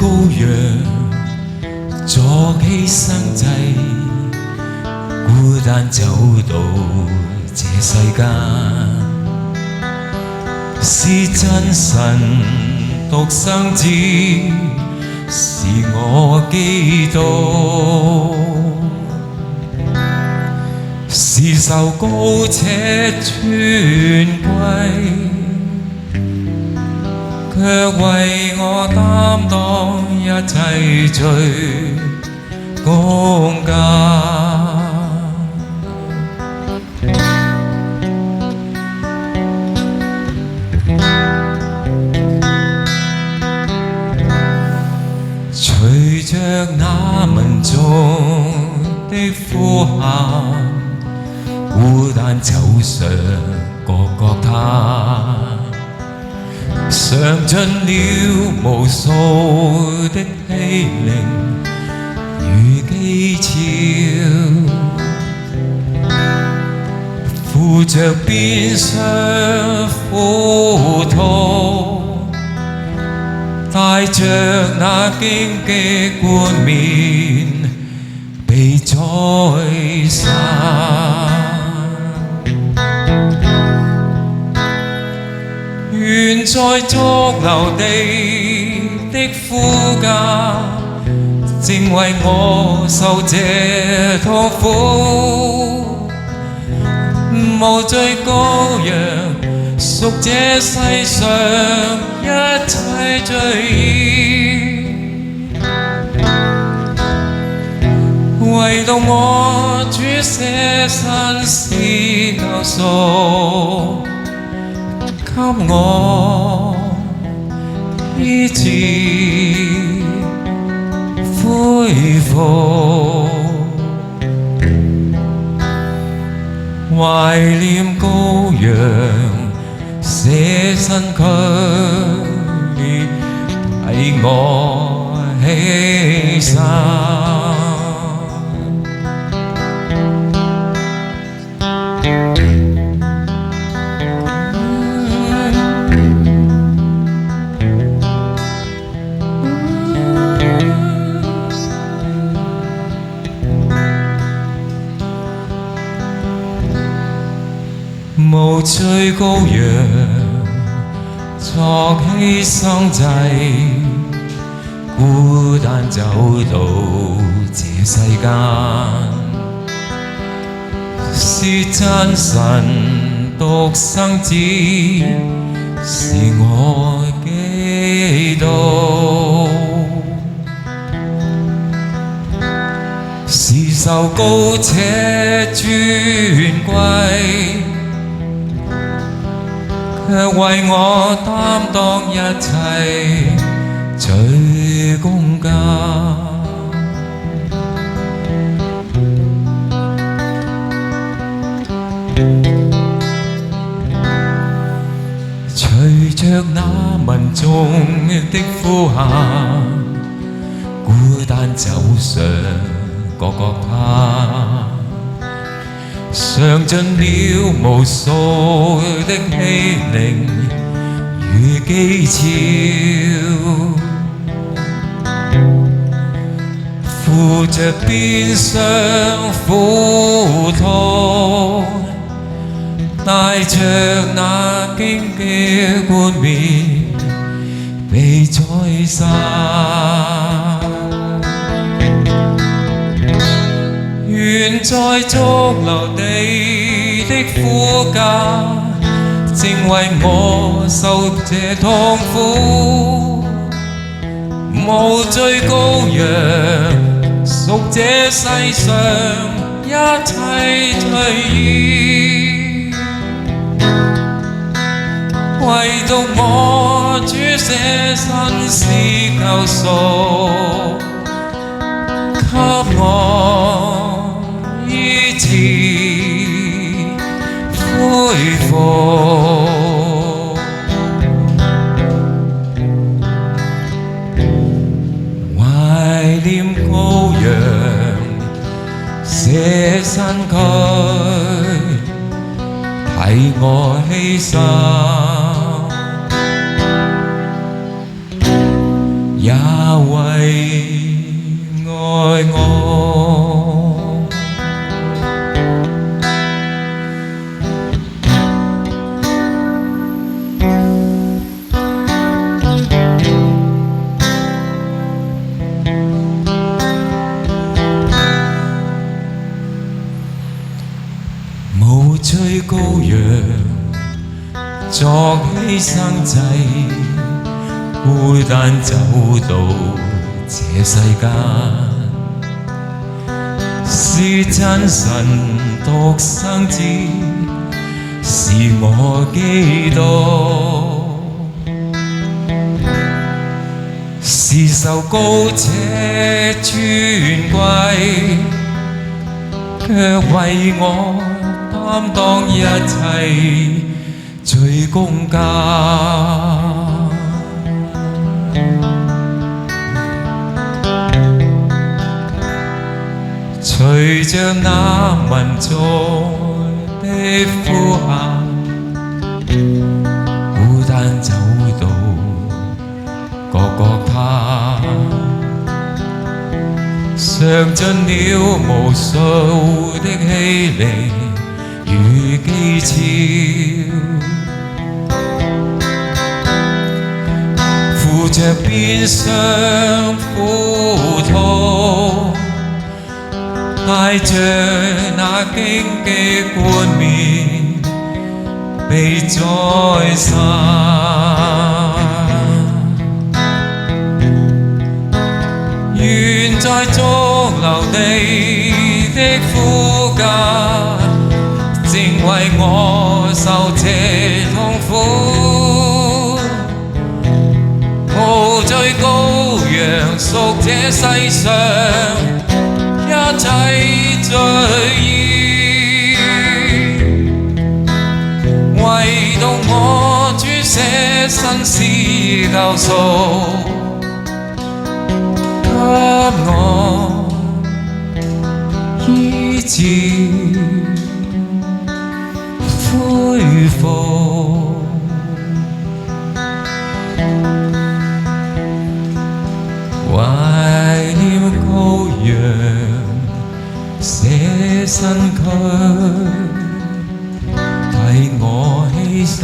羔羊作犧牲祭，孤單走到這世間，是真神獨生子，是我基督，是受膏且尊貴，卻為我擔當一切罪公價。隨着那民眾的呼喊，孤單走上各各他，嘗盡了無數的欺凌與譏嘲，負着鞭傷苦痛，帶着那荊棘冠冕被宰殺。願在髑髏地的夫家，正為我受這痛苦，無罪羔羊贖這世上一切罪孽，唯獨我主捨身是救贖，給我醫治恢復，懷念羔羊捨身軀為我犧牲。無罪羔羊作犧牲祭，孤單走到這世間，是真神獨生子，是我基督，是受膏且尊貴，卻為我擔當一切罪公價。隨着那民眾的呼喊，孤單走上各各他，嘗盡了無數的欺凌與譏嘲，負着鞭傷苦痛，帶着那荊棘冠冕被宰殺。願在髑髏地的夫家，正為我受這痛苦，無罪羔羊贖這世上一切罪孽，唯獨我主捨身是救贖，給我醫治恢復，懷念羔羊捨身軀替我犧牲，也為愛我。無罪羔羊作犧牲祭，孤單走到這世間，是真神獨生子，是我基督，是受膏者尊貴，卻為我擔當一切罪公價。隨着那民族的呼喊，孤單走到各各他，嘗盡了無數的欺凌與譏嘲，扶着鞭傷苦痛，帶着那荊棘冠冕被宰殺，願在中流地的苦架，正為我受這痛苦。無罪羔羊贖這世上一切罪孽，唯獨我主捨身是救贖，給我醫治恢復。懷念羔羊捨身軀，替我犧牲，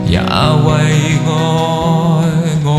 也為愛我。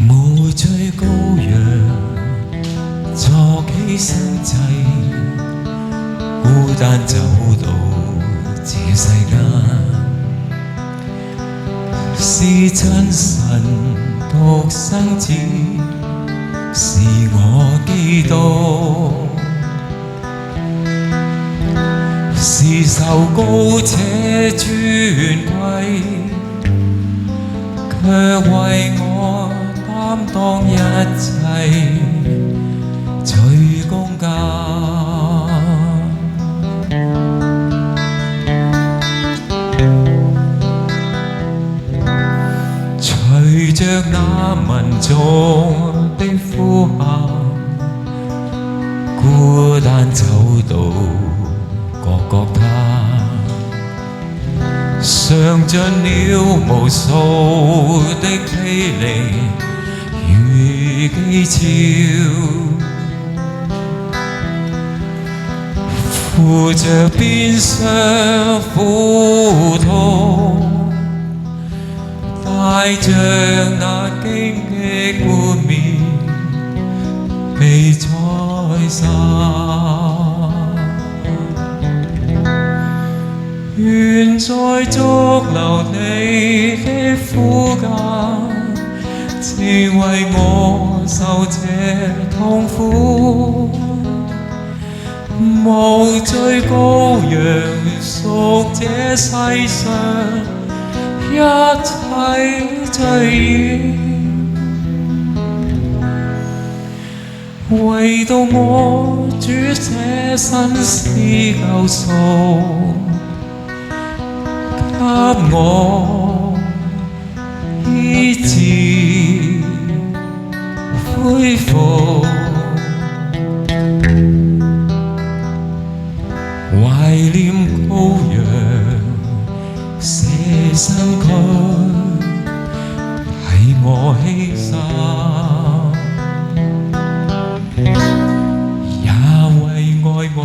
無罪羔羊作犧牲祭，孤單走到這世間，是真神獨生子，是我基督，是受膏者尊貴，卻為我擔當一切罪公價。隨着那民眾的呼喊，孤單走到各各他，嘗盡了無數的欺凌與譏嘲，扶着鞭傷苦痛，帶着那荊棘冠冕被宰殺。願在足留你的苦架，只為我受這痛苦。無罪羔羊贖這世上一切罪孽，為到我主這身是救贖，給我醫治恢復。懷念羔羊捨身軀，替我犧牲，也為愛我。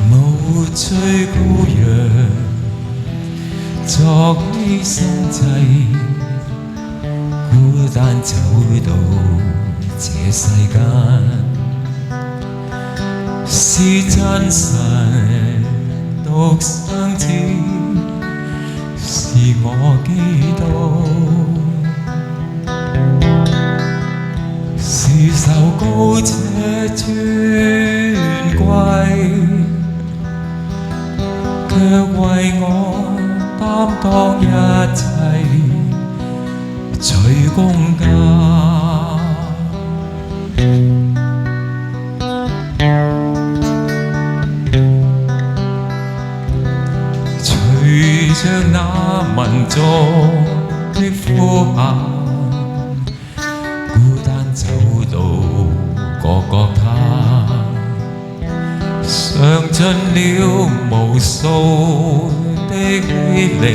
無罪羔羊作犧牲祭，孤單走到這世間，是真神獨生子，是我基督，是受膏者尊貴，卻為我擔當一切罪公價。隨着那民族的呼喊，孤單走到各各他，嘗盡了無數的欺凌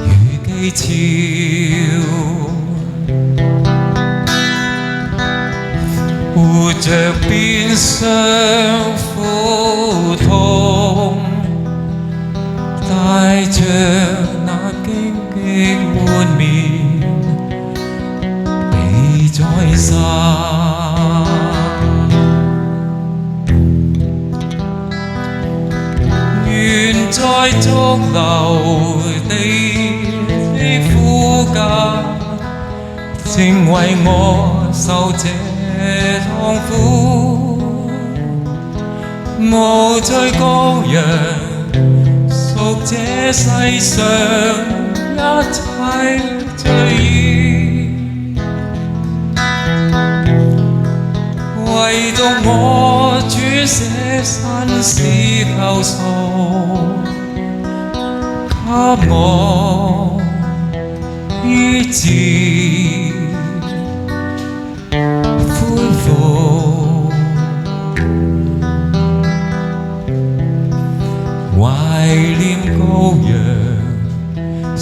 與譏嘲，護着鞭傷苦痛，帶着那荊棘冠冕被宰殺。在足留你的苦架，正為我受這痛苦。無罪羔羊贖這世上一切罪孽，為到我主捨身是救贖，給我醫治恢復，懷念羔羊捨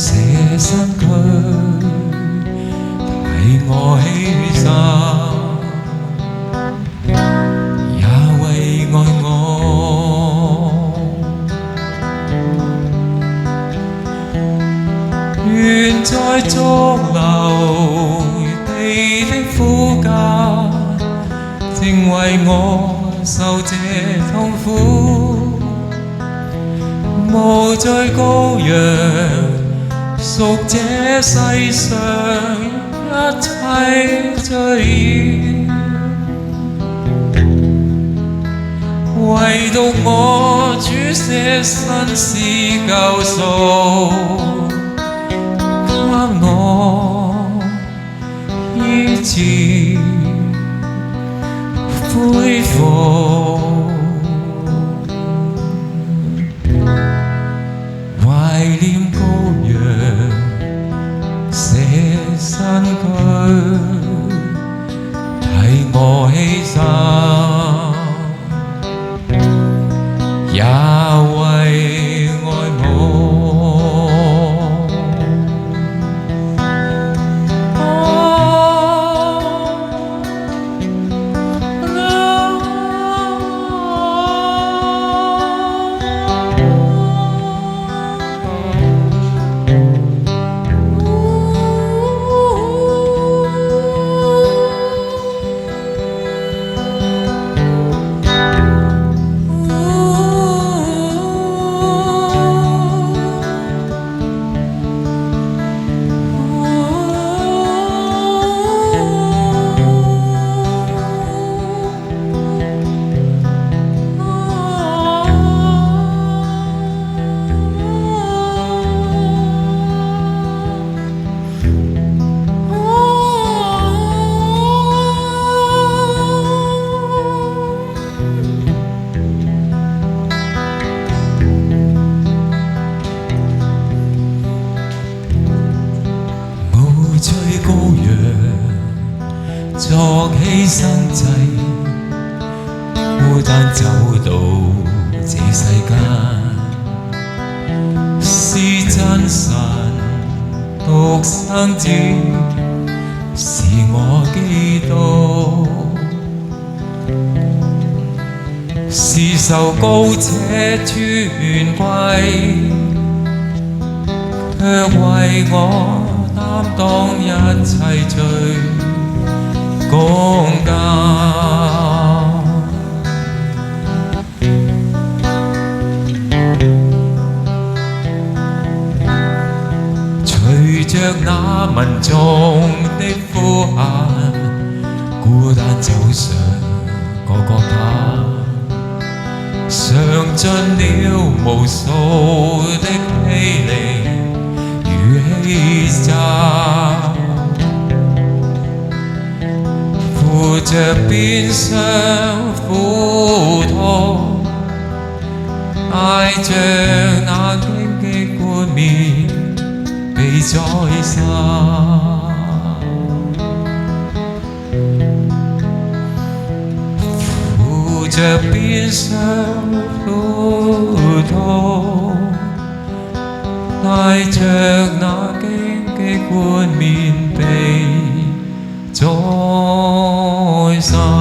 身軀，替我犧牲，也為愛我。願在足留地的苦架，正為我受這痛苦。無罪羔羊贖這世上一切罪孽，為到我主捨身是救贖，給我次恢復，懷念羔羊捨身軀，替我犧牲，也為愛慕。羔羊作犧牲祭，孤單走到這世間，是真神獨生子，是我基督，是受膏者尊貴，卻為我擔當一切罪公價，隨着那民眾的呼喊，孤單走上各各他，嘗盡了無數的欺凌與欺詐，扶着鞭傷苦痛，帶着那荊棘冠冕被宰殺，扶着鞭傷苦痛，帶着那荊棘冠冕被宰殺。